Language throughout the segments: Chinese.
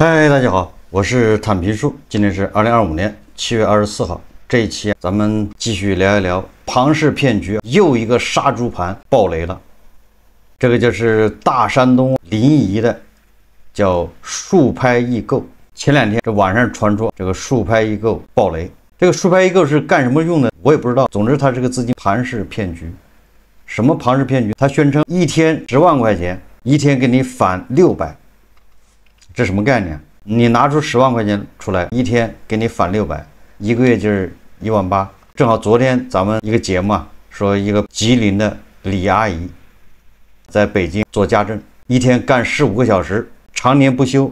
嗨，大家好，我是坦皮叔，今天是2025年7月24号。这一期咱们继续聊一聊庞氏骗局，又一个杀猪盘爆雷了。这个就是大山东临沂的，叫速拍易购。前两天这网上传出这个速拍易购爆雷，这个速拍易购是干什么用的，我也不知道。总之，它是个资金庞氏骗局。什么庞氏骗局？它宣称一天10万块钱，一天给你返600。这什么概念？你拿出10万块钱出来，一天给你返600，一个月就是18000。正好昨天咱们一个节目说一个吉林的李阿姨在北京做家政，一天干15个小时，常年不休，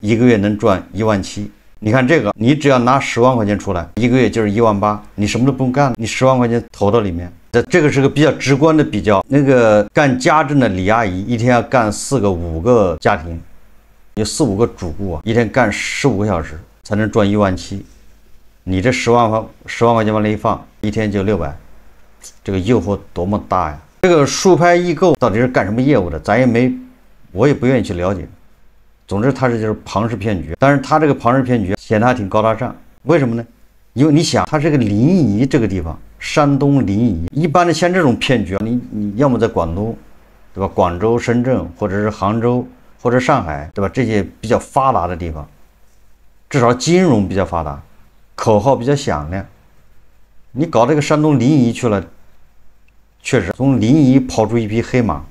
一个月能赚17000。你看这个，你只要拿10万块钱出来，一个月就是18000，你什么都不用干，你10万块钱投到里面。这个是个比较直观的比较。那个干家政的李阿姨一天要干4个5个家庭。有4、5个主顾一天干15个小时才能赚17000。你这10万块钱往里一放，一天就600，这个诱惑多么大呀！这个速拍易购到底是干什么业务的？我也不愿意去了解。总之，它就是庞氏骗局。但是它这个庞氏骗局显得还挺高大上，为什么呢？因为你想，它这个临沂这个地方，山东临沂，一般的像这种骗局你要么在广东，对吧？广州、深圳，或者是杭州。或者上海，对吧？这些比较发达的地方，至少金融比较发达，口号比较响亮。你搞这个山东临沂去了，确实从临沂跑出一匹黑马，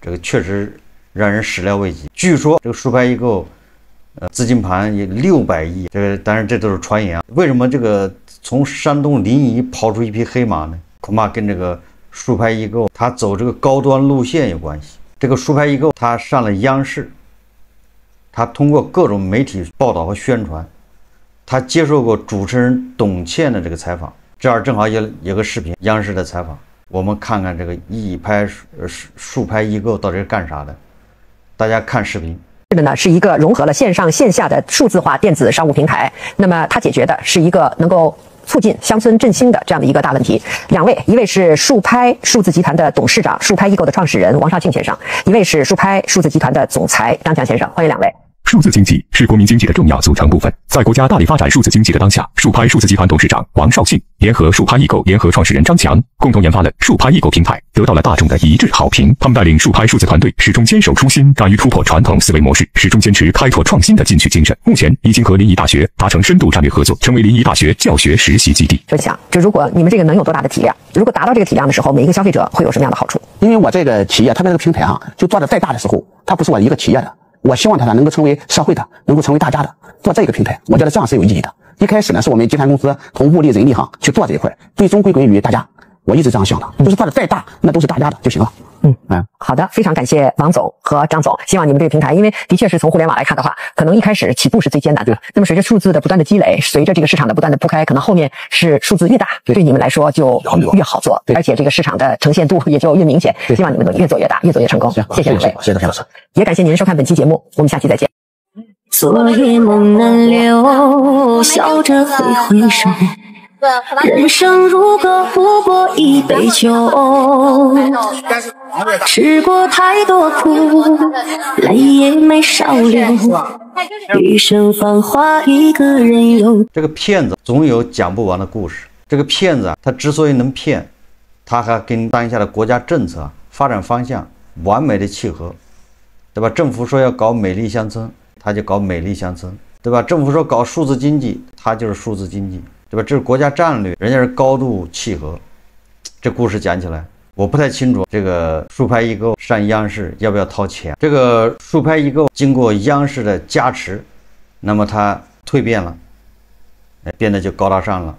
这个确实让人始料未及。据说这个速拍易购，资金盘也600亿，这个当然这都是传言啊。为什么这个从山东临沂跑出一匹黑马呢？恐怕跟这个速拍易购它走这个高端路线有关系。这个速拍易购，他上了央视，他通过各种媒体报道和宣传，他接受过主持人董倩的这个采访。这儿正好有个视频，央视的采访，我们看看这个速拍易购到底是干啥的。大家看视频。这个呢是一个融合了线上线下的数字化电子商务平台，那么它解决的是一个能够促进乡村振兴的这样的一个大问题。两位，一位是速拍数字集团的董事长、速拍易购的创始人王少庆先生，一位是速拍数字集团的总裁张强先生，欢迎两位。数字经济是国民经济的重要组成部分，在国家大力发展数字经济的当下，速拍数字集团董事长王少庆联合速拍易购联合创始人张强共同研发了速拍易购平台，得到了大众的一致好评。他们带领速拍数字团队始终坚守初心，敢于突破传统思维模式，始终坚持开拓创新的进取精神。目前已经和临沂大学达成深度战略合作，成为临沂大学教学实习基地。就想，就如果你们这个能有多大的体量，如果达到这个体量的时候，每一个消费者会有什么样的好处？因为我这个企业，特别这个平台就做的再大的时候，它不是我一个企业的。我希望它能够成为社会的，能够成为大家的，做这个平台，我觉得这样是有意义的。一开始呢，是我们集团公司从物力人力去做这一块，最终归归于大家。我一直这样想的，就是做的再大，那都是大家的就行了。好的，非常感谢王总和张总。希望你们这个平台，因为的确是从互联网来看的话，可能一开始起步是最艰难的。那么随着数字的不断的积累，随着这个市场的不断的铺开，可能后面是数字越大，对你们来说就越好做，而且这个市场的呈现度也就越明显。希望你们能越做越大，越做越成功。谢谢两位，谢谢大家。也感谢您收看本期节目，我们下期再见。昨夜梦难留，笑着挥挥手。人生如歌，不过一杯酒。吃过太多苦，泪也没少流。余生繁华，一个人游。这个骗子总有讲不完的故事。这个骗子他之所以能骗，他还跟当下的国家政策发展方向完美的契合，对吧？政府说要搞美丽乡村，他就搞美丽乡村，对吧？政府说搞数字经济，他就是数字经济。对吧？这是国家战略，人家是高度契合。这故事讲起来，我不太清楚这个速拍易购上央视要不要掏钱。这个速拍易购经过央视的加持，那么它蜕变了，变得就高大上了。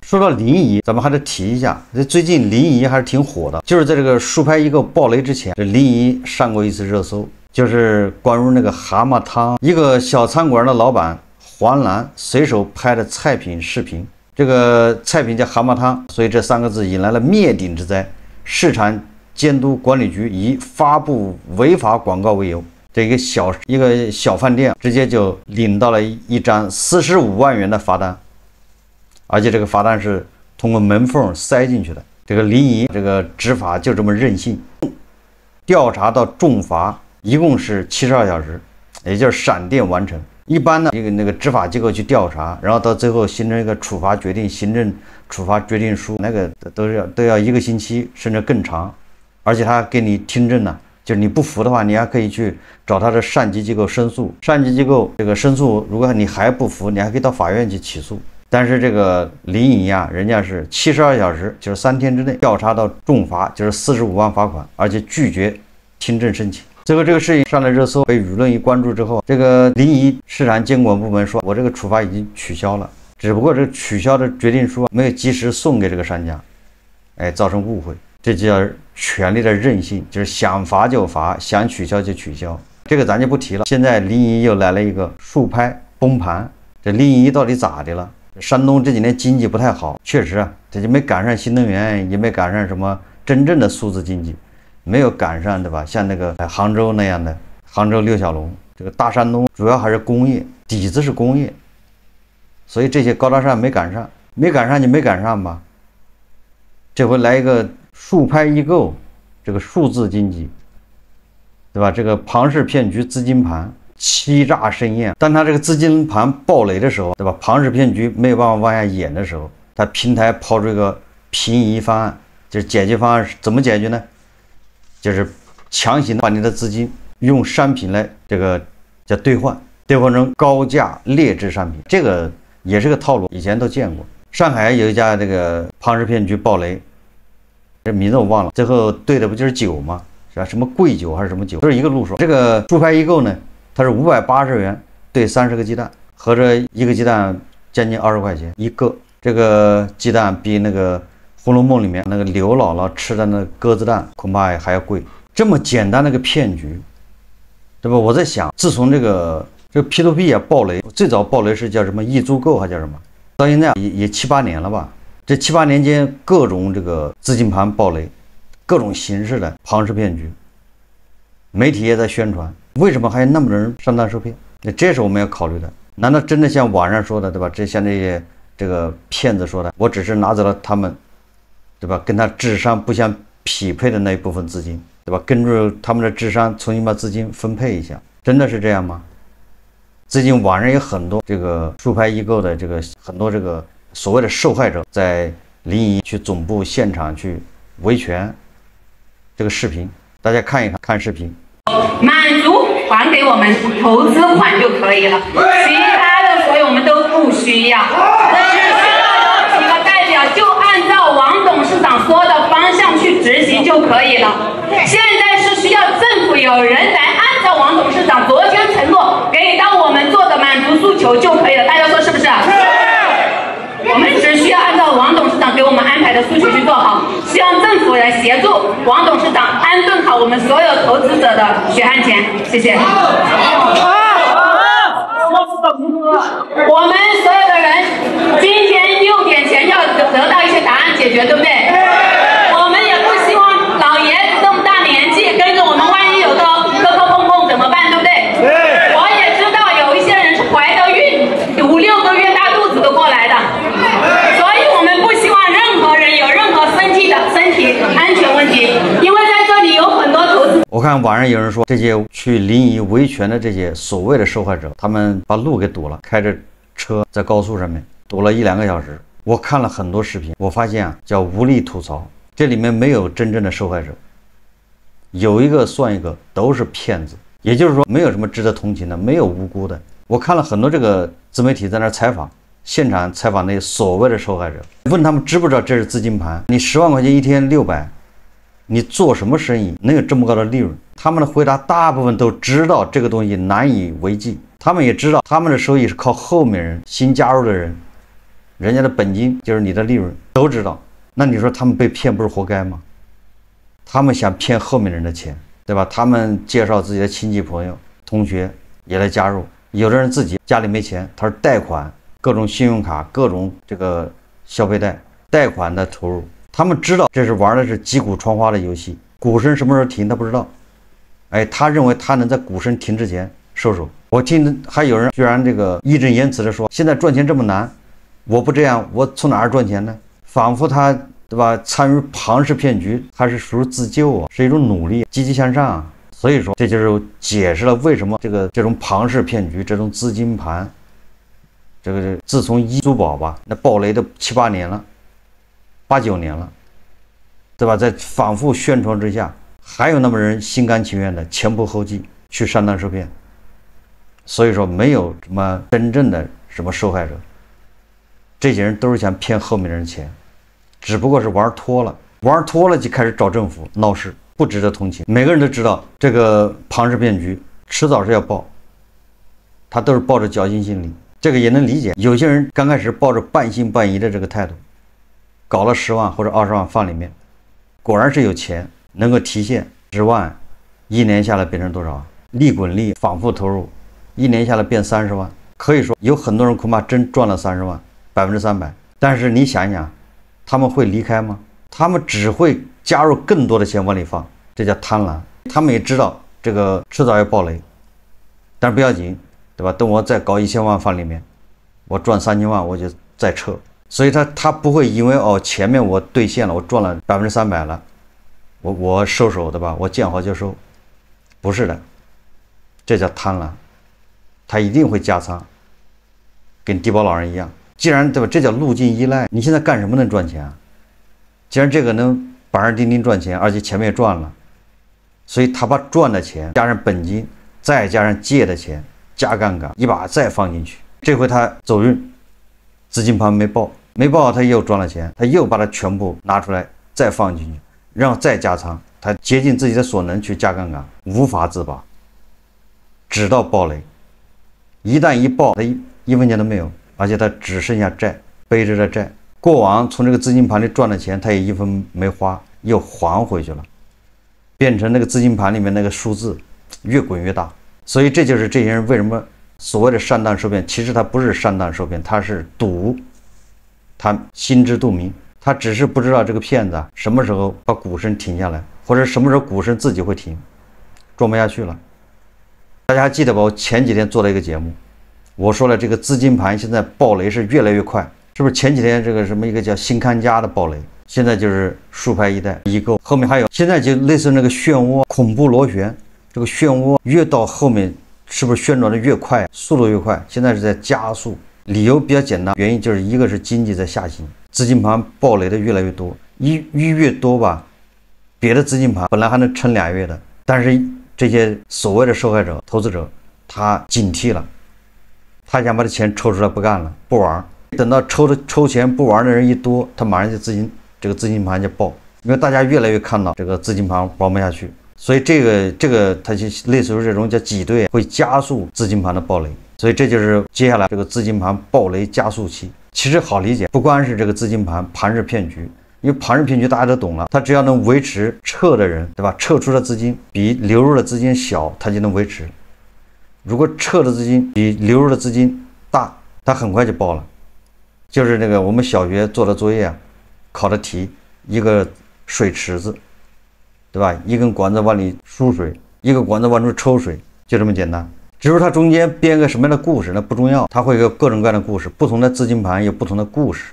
说到临沂，咱们还得提一下，最近临沂还是挺火的。就是在这个速拍易购爆雷之前，这临沂上过一次热搜，就是关于那个蛤蟆汤，一个小餐馆的老板黄澜随手拍的菜品视频，这个菜品叫蛤蟆汤，所以这3个字引来了灭顶之灾。市场监督管理局以发布违法广告为由，这一个小饭店直接就领到了一张45万元的罚单，而且这个罚单是通过门缝塞进去的。这个临沂这个执法就这么任性，调查到重罚一共是72小时，也就是闪电完成。一般呢，那个执法机构去调查，然后到最后形成一个处罚决定、行政处罚决定书，那个都要1个星期甚至更长，而且他给你听证呢，就是你不服的话，你还可以去找他的上级机构申诉，上级机构这个申诉，如果你还不服，你还可以到法院去起诉。但是这个临沂呀，人家是72小时，就是3天之内调查到重罚，就是45万罚款，而且拒绝听证申请。最后这个事情上了热搜，被舆论一关注之后，这个临沂市场监管部门说，我这个处罚已经取消了，只不过这个取消的决定书没有及时送给这个商家，造成误会。这就叫权力的任性，就是想罚就罚，想取消就取消。这个咱就不提了。现在临沂又来了一个速拍崩盘，这临沂到底咋的了？山东这几年经济不太好，确实啊，这就没赶上新能源，也没赶上什么真正的数字经济，没有赶上，对吧？像那个杭州那样的，杭州6小龙，这个大山东主要还是工业，底子是工业，所以这些高大上没赶上，没赶上就没赶上吧。这回来一个速拍易购，这个数字经济，对吧？这个庞氏骗局资金盘。欺诈盛宴，当他这个资金盘暴雷的时候，对吧？庞氏骗局没有办法往下演的时候，他平台抛出一个平移方案，就是解决方案是怎么解决呢？就是强行把你的资金用商品来这个叫兑换成高价劣质商品，这个也是个套路，以前都见过。上海有一家这个庞氏骗局暴雷，这名字我忘了，最后兑的不就是酒吗？是吧？什么贵酒还是什么酒，都是一个路数。这个速拍易购呢？它是580元兑30个鸡蛋，合着一个鸡蛋将近20块钱一个。这个鸡蛋比那个《红楼梦》里面那个刘姥姥吃的那鸽子蛋恐怕还要贵。这么简单的一个骗局，对吧？我在想，自从这个 P2P 啊爆雷，最早爆雷是叫什么易租购还叫什么？到现在也7、8年了吧？这7、8年间，各种这个资金盘爆雷，各种形式的庞氏骗局，媒体也在宣传。为什么还有那么多人上当受骗？那这是我们要考虑的。难道真的像网上说的，对吧？像这些这个骗子说的，我只是拿走了他们，对吧？跟他智商不相匹配的那一部分资金，对吧？根据他们的智商重新把资金分配一下，真的是这样吗？最近网上有很多这个速拍易购的这个很多这个所谓的受害者在临沂去总部现场去维权，这个视频大家看一看，看视频。满足还给我们投资款就可以了，其他的所有我们都不需要，只需要有几个代表就按照王董事长说的方向去执行就可以了。现在是需要政府有人来按照王董事长昨天承诺给到我们做的满足诉求就可以了，大家说是不是？我们只需要按照王董事长给我们安排的诉求去做好，希望政府来协助王董事长安顿好我们所有投资者的血汗钱，谢谢。我们所有的人今天6点前要得到一些答案解决，对不对？我们也不希望老爷子这么大年纪跟着我们，万一有个磕磕碰碰怎么办，对不对？我也知道有一些人是怀着孕5、6个月大肚子都过来的，所以我们不希望任何人有任何身体安全问题，因为在这里有很多投资。我看网上有人说，这些去临沂维权的这些所谓的受害者，他们把路给堵了，开着车在高速上面堵了1、2个小时。我看了很多视频，我发现啊，叫无力吐槽，这里面没有真正的受害者，有一个算一个，都是骗子。也就是说，没有什么值得同情的，没有无辜的。我看了很多这个自媒体在那采访，现场采访那些所谓的受害者，问他们知不知道这是资金盘？你10万块钱一天600，你做什么生意能有这么高的利润？他们的回答大部分都知道这个东西难以为继，他们也知道他们的收益是靠后面人新加入的人，人家的本金就是你的利润，都知道。那你说他们被骗不是活该吗？他们想骗后面人的钱，对吧？他们介绍自己的亲戚朋友同学也来加入，有的人自己家里没钱，他是贷款各种信用卡各种这个消费贷款的投入，他们知道这是玩的是击鼓传花的游戏，股神什么时候停他不知道。他认为他能在股神停之前收手。我听还有人居然这个义正言辞的说，现在赚钱这么难，我不这样我从哪儿赚钱呢？仿佛他对吧参与庞氏骗局还是属于自救啊，是一种努力积极向上啊。所以说，这就是解释了为什么这种庞氏骗局、这种资金盘，自从一租宝吧，那暴雷都7、8年了，8、9年了，对吧？在反复宣传之下，还有那么人心甘情愿的前仆后继去上当受骗。所以说，没有什么真正的什么受害者，这些人都是想骗后面的人钱，只不过是玩脱了，玩脱了就开始找政府闹事。不值得同情。每个人都知道这个庞氏骗局迟早是要爆，他都是抱着侥幸心理，这个也能理解。有些人刚开始抱着半信半疑的这个态度，搞了10万或者20万放里面，果然是有钱，能够提现10万，1年下来变成多少？利滚利，反复投入，1年下来变30万。可以说有很多人恐怕真赚了30万，300%。但是你想一想，他们会离开吗？他们只会加入更多的钱往里放，这叫贪婪。他们也知道这个迟早要爆雷，但是不要紧，对吧？等我再搞1000万放里面，我赚3000万我就再撤。所以他不会因为前面我兑现了，我赚了300%了，我收手，对吧？我见好就收，不是的，这叫贪婪。他一定会加仓，跟低保老人一样。既然对吧，这叫路径依赖。你现在干什么能赚钱啊？既然这个能板上钉钉赚钱，而且前面也赚了，所以他把赚的钱加上本金，再加上借的钱，加杠杆，一把再放进去。这回他走运，资金盘没爆，他又赚了钱，他又把它全部拿出来再放进去，然后再加仓，他竭尽自己的所能去加杠杆，无法自拔，直到爆雷。一旦一爆，他一分钱都没有，而且他只剩下债，背着的债。过往从这个资金盘里赚的钱，他也一分没花，又还回去了，变成那个资金盘里面那个数字越滚越大。所以这就是这些人为什么所谓的上当受骗，其实他不是上当受骗，他是赌，他心知肚明，他只是不知道这个骗子什么时候把股神停下来，或者什么时候股神自己会停，赚不下去了。大家还记得吧？我前几天做了一个节目，我说了这个资金盘现在爆雷是越来越快。是不是前几天这个什么一个叫新看家的爆雷，现在就是数牌一代一购，后面还有，现在就类似那个漩涡恐怖螺旋，这个漩涡越到后面是不是旋转的越快，速度越快？现在是在加速，理由比较简单，原因就是一个是经济在下行，资金盘爆雷的越来越多，越多吧，别的资金盘本来还能撑2月的，但是这些所谓的受害者、投资者，他警惕了，他想把这钱抽出来不干了，不玩。等到抽钱不玩的人一多，他马上就这个资金盘就爆，因为大家越来越看到这个资金盘玩不下去，所以这个它就类似于这种叫挤兑，会加速资金盘的爆雷，所以这就是接下来这个资金盘爆雷加速期。其实好理解，不光是这个资金盘庞氏骗局，因为庞氏骗局大家都懂了，它只要能维持撤的人，对吧？撤出的资金比流入的资金小，它就能维持。如果撤的资金比流入的资金大，它很快就爆了。就是那个我们小学做的作业考的题，一个水池子，对吧？一根管子往里输水，一个管子往出抽水，就这么简单。只是它中间编个什么样的故事那不重要，它会有各种各样的故事，不同的资金盘有不同的故事，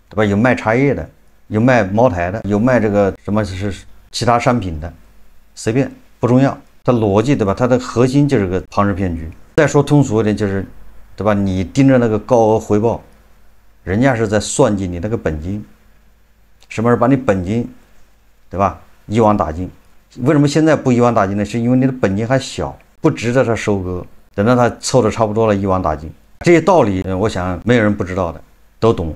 对吧？有卖茶叶的，有卖茅台的，有卖这个什么是其他商品的，随便不重要，它逻辑对吧？它的核心就是个庞氏骗局。再说通俗一点就是，对吧？你盯着那个高额回报。人家是在算计你那个本金，什么时候把你本金，对吧？一网打尽。为什么现在不一网打尽呢？是因为你的本金还小，不值得他收割。等到他凑的差不多了，一网打尽。这些道理，我想没有人不知道的，都懂。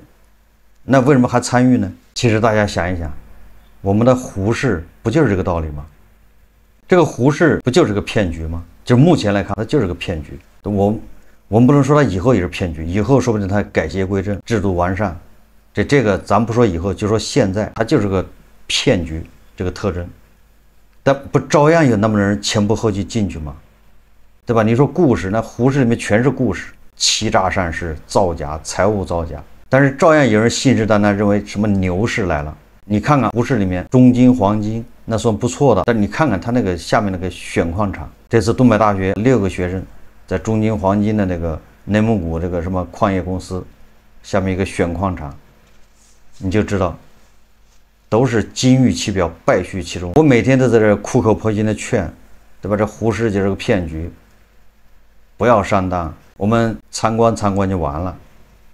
那为什么还参与呢？其实大家想一想，我们的胡适不就是这个道理吗？这个胡适不就是个骗局吗？就目前来看，它就是个骗局。我们不能说他以后也是骗局，以后说不定他改邪归正，制度完善，这个咱不说以后，就说现在他就是个骗局这个特征，但不照样有那么多人前仆后继进去吗？对吧？你说故事，那胡适里面全是故事，欺诈善事、造假、财物造假，但是照样有人信誓旦旦认为什么牛市来了。你看看胡适里面中金、黄金那算不错的，但你看看他那个下面那个选矿场，这次东北大学6个学生。在中金黄金的那个内蒙古这个什么矿业公司下面一个选矿场，你就知道都是金玉其表败絮其中。我每天都在这苦口婆心的劝对吧？这胡适就是个骗局，不要上当。我们参观就完了，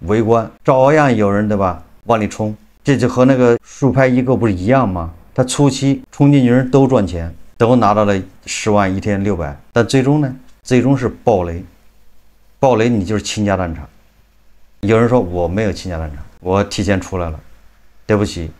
围观照样有人对吧往里冲，这就和那个数拍一购不是一样吗？他初期冲进去人都赚钱，都拿到了10万一天600，但最终呢？最终是暴雷，暴雷你就是倾家荡产。有人说我没有倾家荡产，我提前出来了，对不起，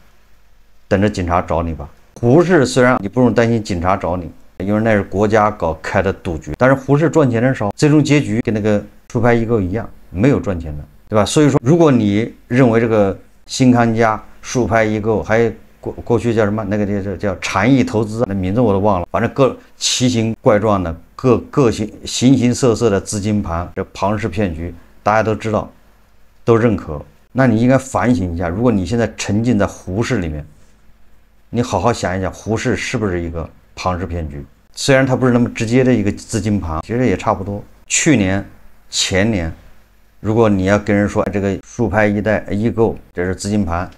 等着警察找你吧。胡适虽然你不用担心警察找你，因为那是国家开的赌局，但是胡适赚钱的少，最终结局跟那个数拍一购一样，没有赚钱的，对吧？所以说，如果你认为这个新康佳、数拍一购，还有过去叫什么那个叫禅意投资，那名字我都忘了，反正各奇形怪状的形形色色的资金盘，这庞氏骗局，大家都知道，都认可。那你应该反省一下，如果你现在沉浸在胡适里面，你好好想一想，胡适是不是一个庞氏骗局？虽然它不是那么直接的一个资金盘，其实也差不多。去年、前年，如果你要跟人说这个数拍一购这是资金盘，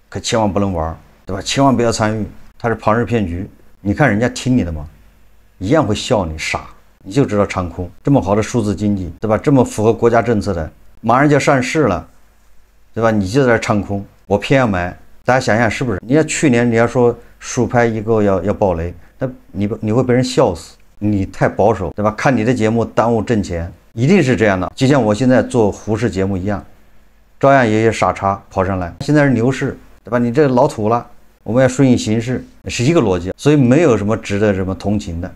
可千万不能玩，对吧？千万不要参与，它是庞氏骗局。你看人家听你的吗？一样会笑你傻，你就知道唱空。这么好的数字经济，对吧？这么符合国家政策的，马上就上市了，对吧？你就在这唱空，我偏要买。大家想想是不是？你要去年你要说数拍一购要暴雷，那你会被人笑死，你太保守，对吧？看你的节目耽误挣钱，一定是这样的。就像我现在做胡适节目一样，照样有些傻叉跑上来。现在是牛市，对吧？你这老土了，我们要顺应形势，是一个逻辑。所以没有什么值得什么同情的，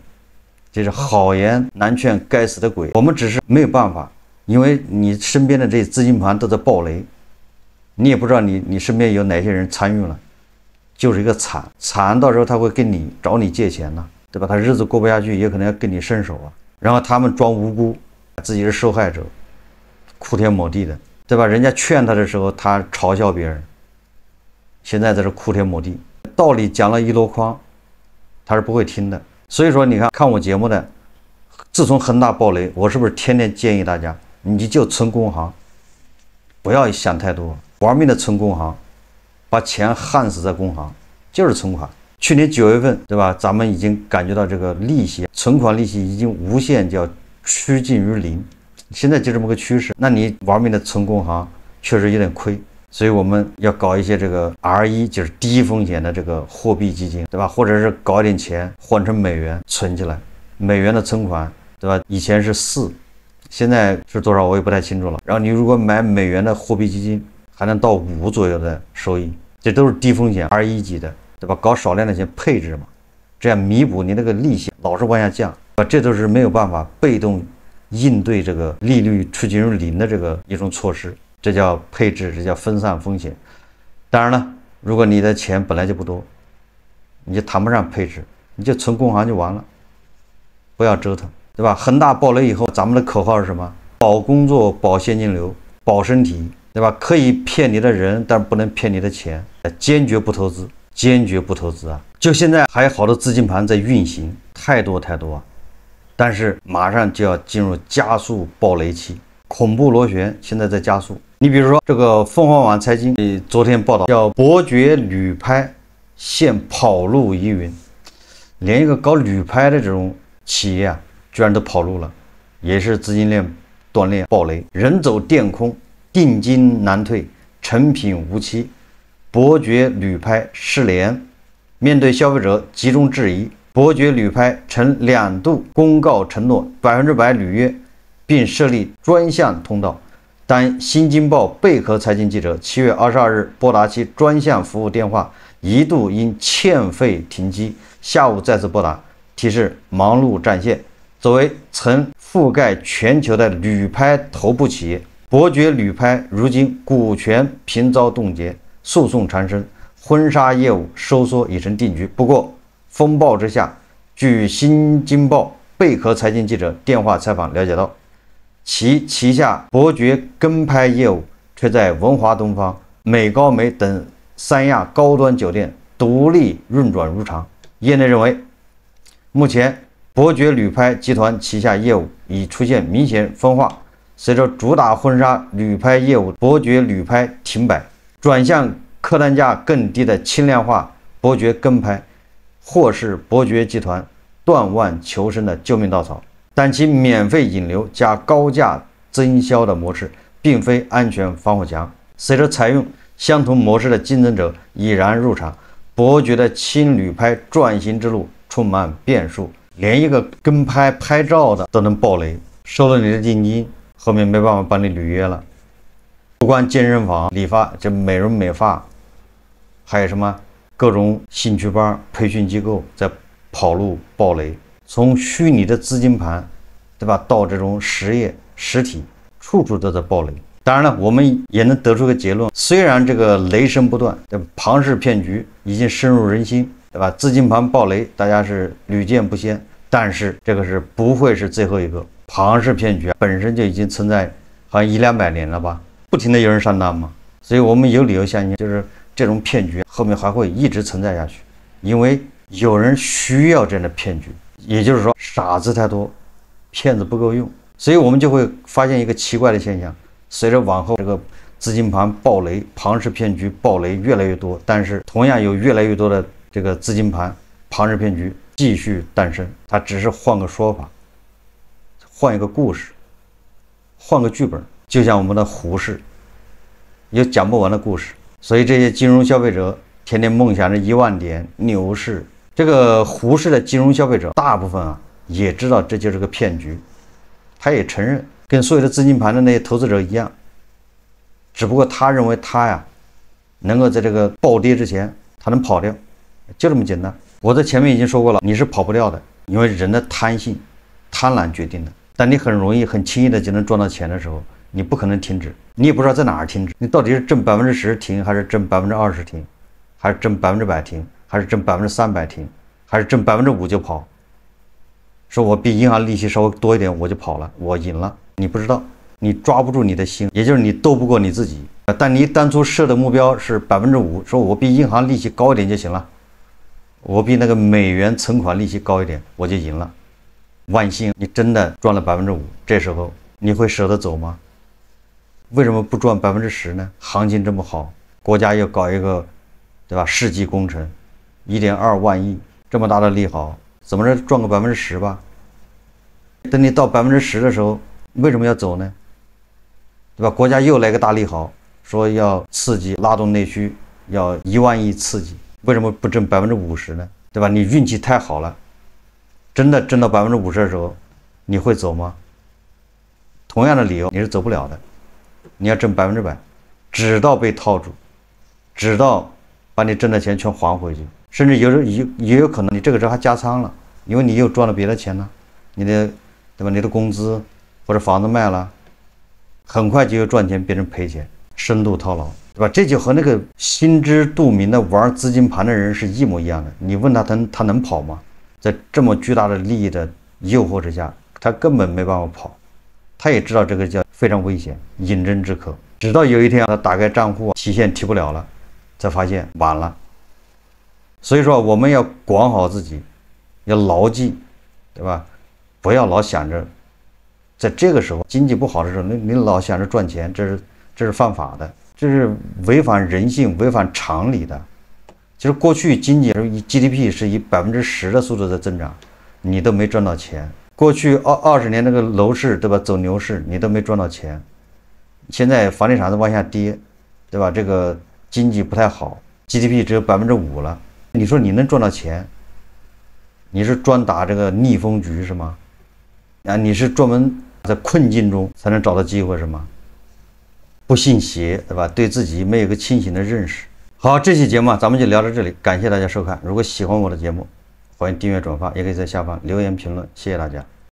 这是好言难劝该死的鬼。我们只是没有办法，因为你身边的这些资金盘都在暴雷。你也不知道你身边有哪些人参与了，就是一个惨，到时候他会找你借钱呢，对吧？他日子过不下去，也可能要跟你伸手啊。然后他们装无辜，自己是受害者，哭天抹地的，对吧？人家劝他的时候，他嘲笑别人，现在在这哭天抹地，道理讲了一箩筐，他是不会听的。所以说，你看我节目的，自从恒大暴雷，我是不是天天建议大家，你就存工行，不要想太多。玩命的存工行，把钱焊死在工行，就是存款。去年9月份，对吧？咱们已经感觉到这个利息，存款利息已经无限叫趋近于零，现在就这么个趋势。那你玩命的存工行，确实有点亏。所以我们要搞一些这个 R1，就是低风险的这个货币基金，对吧？或者是搞一点钱换成美元存起来，美元的存款，对吧？以前是4，现在是多少我也不太清楚了。然后你如果买美元的货币基金，还能到5左右的收益，这都是低风险 R1级的，对吧？搞少量的钱配置嘛，这样弥补你那个利息老是往下降，这都是没有办法被动应对这个利率趋近于零的这个一种措施，这叫配置，这叫分散风险。当然了，如果你的钱本来就不多，你就谈不上配置，你就存工行就完了，不要折腾，对吧？恒大暴雷以后，咱们的口号是什么？保工作，保现金流，保身体。对吧？可以骗你的人，但不能骗你的钱。坚决不投资，坚决不投资啊！就现在还有好多资金盘在运行，太多啊！但是马上就要进入加速暴雷期，恐怖螺旋现在在加速。你比如说这个凤凰网财经昨天报道，叫伯爵旅拍现跑路疑云，连一个搞旅拍的这种企业啊，居然都跑路了，也是资金链断裂暴雷，人走电空。定金难退，成品无期，伯爵旅拍失联。面对消费者集中质疑，伯爵旅拍曾2度公告承诺100%履约，并设立专项通道。但新京报贝壳财经记者7月22日拨打其专项服务电话，一度因欠费停机，下午再次拨打，提示忙碌占线。作为曾覆盖全球的旅拍头部企业，伯爵旅拍如今股权频遭冻结，诉讼缠身，婚纱业务收缩已成定局。不过风暴之下，据新京报贝壳财经记者电话采访了解到，其旗下伯爵跟拍业务却在文华东方、美高梅等3亚高端酒店独立运转如常。业内认为，目前伯爵旅拍集团旗下业务已出现明显分化。随着主打婚纱旅拍业务伯爵旅拍停摆，转向客单价更低的轻量化伯爵跟拍，或是伯爵集团断腕求生的救命稻草。但其免费引流加高价增销的模式，并非安全防火墙。随着采用相同模式的竞争者已然入场，伯爵的轻旅拍转型之路充满变数，连一个跟拍照的都能爆雷，收了你的定金，后面没办法帮你履约了。不光健身房、理发、这美容美发，还有什么各种兴趣班、培训机构在跑路爆雷。从虚拟的资金盘，对吧，到这种实业实体，处处都在爆雷。当然了，我们也能得出个结论：虽然这个雷声不断，庞氏骗局已经深入人心，对吧？资金盘爆雷，大家是屡见不鲜，但是这个是不会是最后一个。庞氏骗局本身就已经存在好像100-200年了吧，不停的有人上当嘛，所以我们有理由相信，就是这种骗局后面还会一直存在下去，因为有人需要这样的骗局，也就是说傻子太多，骗子不够用，所以我们就会发现一个奇怪的现象：随着往后这个资金盘爆雷、庞氏骗局爆雷越来越多，但是同样有越来越多的这个资金盘、庞氏骗局继续诞生，它只是换个说法，换一个故事，换个剧本，就像我们的胡适，有讲不完的故事。所以这些金融消费者天天梦想着1万点牛市，这个胡适的金融消费者大部分也知道这就是个骗局，他也承认，跟所有的资金盘的那些投资者一样，只不过他认为他能够在这个暴跌之前他能跑掉，就这么简单。我在前面已经说过了，你是跑不掉的，因为人的贪性、贪婪决定的。但你很容易、很轻易的就能赚到钱的时候，你不可能停止，你也不知道在哪儿停止，你到底是挣10%停，还是挣20%停，还是挣100%停，还是挣300%停，还是挣5%就跑？说我比银行利息稍微多一点我就跑了，我赢了，你不知道，你抓不住你的心，也就是你斗不过你自己。但你当初设的目标是5%，说我比银行利息高一点就行了，我比那个美元存款利息高一点我就赢了。万幸你真的赚了5%，这时候你会舍得走吗？为什么不赚10%呢？行情这么好，国家要搞一个，对吧？世纪工程，1.2万亿，这么大的利好，怎么着赚个10%吧？等你到10%的时候，为什么要走呢？对吧？国家又来个大利好，说要刺激拉动内需，要1万亿刺激，为什么不挣50%呢？对吧？你运气太好了，真的挣到50%的时候，你会走吗？同样的理由，你是走不了的。你要挣100%，直到被套住，直到把你挣的钱全还回去，甚至也有可能你这个时候还加仓了，因为你又赚了别的钱了，你的，对吧？你的工资或者房子卖了，很快就又赚钱变成赔钱，深度套牢，对吧？这就和那个心知肚明的玩资金盘的人是一模一样的。你问他能跑吗？在这么巨大的利益的诱惑之下，他根本没办法跑。他也知道这个叫非常危险，饮鸩止渴。直到有一天他打开账户，提现提不了了，才发现晚了。所以说我们要管好自己，要牢记，对吧？不要老想着在这个时候经济不好的时候，你老想着赚钱，这是犯法的，这是违反人性、违反常理的。其实过去经济GDP 是以10%的速度在增长，你都没赚到钱。过去20年那个楼市，对吧？走牛市，你都没赚到钱。现在房地产都往下跌，对吧？这个经济不太好 ，GDP 只有5%了。你说你能赚到钱？你是专打这个逆风局是吗？你是专门在困境中才能找到机会是吗？不信邪，对吧？对自己没有个清醒的认识。好，这期节目咱们就聊到这里，感谢大家收看。如果喜欢我的节目，欢迎订阅转发，也可以在下方留言评论，谢谢大家。